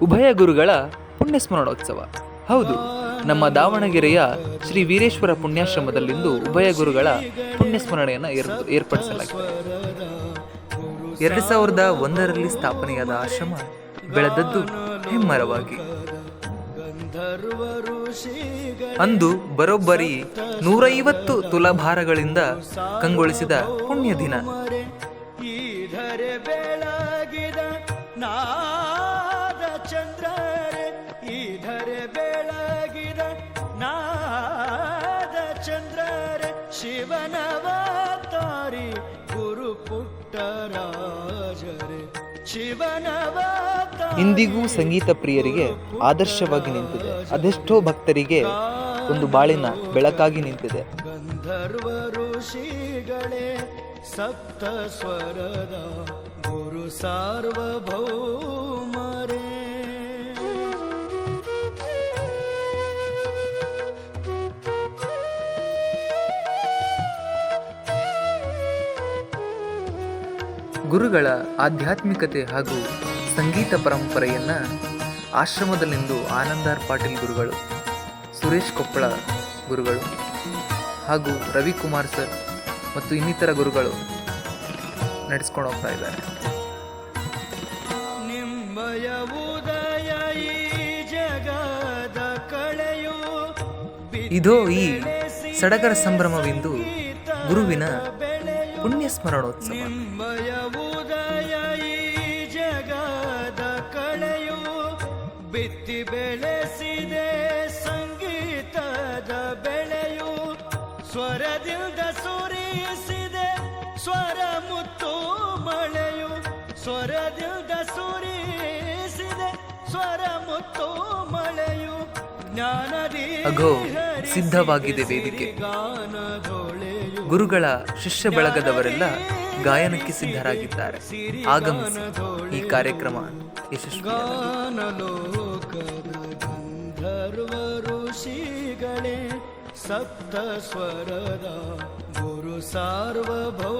ಉಭಯ ಗುರುಗಳ ಪುಣ್ಯಸ್ಮರಣೋತ್ಸವ. ಹೌದು, ನಮ್ಮ ದಾವಣಗೆರೆಯ ಶ್ರೀ ವೀರೇಶ್ವರ ಪುಣ್ಯಾಶ್ರಮದಲ್ಲಿಂದು ಉಭಯ ಗುರುಗಳ ಪುಣ್ಯಸ್ಮರಣೆಯನ್ನು ಏರ್ಪಡಿಸಲಾಗಿದೆ. 2001ರಲ್ಲಿ ಸ್ಥಾಪನೆಯಾದ ಆಶ್ರಮ ಬೆಳೆದದ್ದು ಹೆಮ್ಮರವಾಗಿ. ಅಂದು ಬರೋಬ್ಬರಿ 150 ತುಲಾಭಾರಗಳಿಂದ ಕಂಗೊಳಿಸಿದ ಪುಣ್ಯ ದಿನ. ಶಿವನವತಾರಿ ಗುರು ಪುಟ್ಟರಾಜರೇ ಇಂದಿಗೂ ಸಂಗೀತ ಪ್ರಿಯರಿಗೆ ಆದರ್ಶವಾಗಿ ನಿಂತಿದೆ. ಅದೆಷ್ಟೋ ಭಕ್ತರಿಗೆ ಒಂದು ಬಾಳಿನ ಬೆಳಕಾಗಿ ನಿಂತಿದೆ. ಗಂಧರ್ವ ಋಷಿಗಳೇ ಸಪ್ತ ಸ್ವರದ ಗುರು ಸಾರ್ವಭೌಮರೇ. ಗುರುಗಳ ಆಧ್ಯಾತ್ಮಿಕತೆ ಹಾಗೂ ಸಂಗೀತ ಪರಂಪರೆಯನ್ನು ಆಶ್ರಮದಲ್ಲಿಂದು ಆನಂದಾರ್ ಪಾಟೀಲ್ ಗುರುಗಳು, ಸುರೇಶ್ ಕೊಪ್ಪಳ ಗುರುಗಳು ಹಾಗೂ ರವಿಕುಮಾರ್ ಸರ್ ಮತ್ತು ಇನ್ನಿತರ ಗುರುಗಳು ನಡೆಸ್ಕೊಂಡು ಹೋಗ್ತಾ ಇದ್ದಾರೆ. ನಿಂಬಯ ಉದಯ ಈ ಜಗದ ಕಳೆಯು ಇದೋ ಈ ಸಡಗರ ಸಂಭ್ರಮವಿಂದು ಗುರುವಿನ ಪುಣ್ಯ ಸ್ಮರಣೋತ್ಸವ. ನಿಂಬಯ ಉದಯ ಈ ಜಗದ ಕಳೆಯು ಬಿತ್ತಿ ಬೆಳೆಸಿದೆ ಸಂಗೀತದ ಬೆಳೆಯು ಸ್ವರದಿಂದ ಸುರಿಸಿದೆ ಸ್ವರ ಮುತ್ತು ಮಳೆಯು ಸ್ವರದಿಂದ ಸುರಿಸಿದೆ ಸ್ವರ ಮುತ್ತು ಮಳೆಯು ಜ್ಞಾನದಿ ಅಗೋ ಸಿದ್ಧವಾಗಿದೆ ವೇದಿಕೆ. ಗುರುಗಳ ಶಿಷ್ಯ ಬಳಗದವರೆಲ್ಲ ಗಾಯನಕ್ಕೆ ಸಿದ್ಧರಾಗಿದ್ದಾರೆ. ಆಗಮಿಸಿ ಈ ಕಾರ್ಯಕ್ರಮ ಯಶಸ್ವಿಯಾಗಲಿ. ಗಂಧರ್ವ ಋಷಿಗಳೇ ಸಪ್ತ ಸ್ವರದ ಗುರು ಸಾರ್ವಭೌಮರೇ.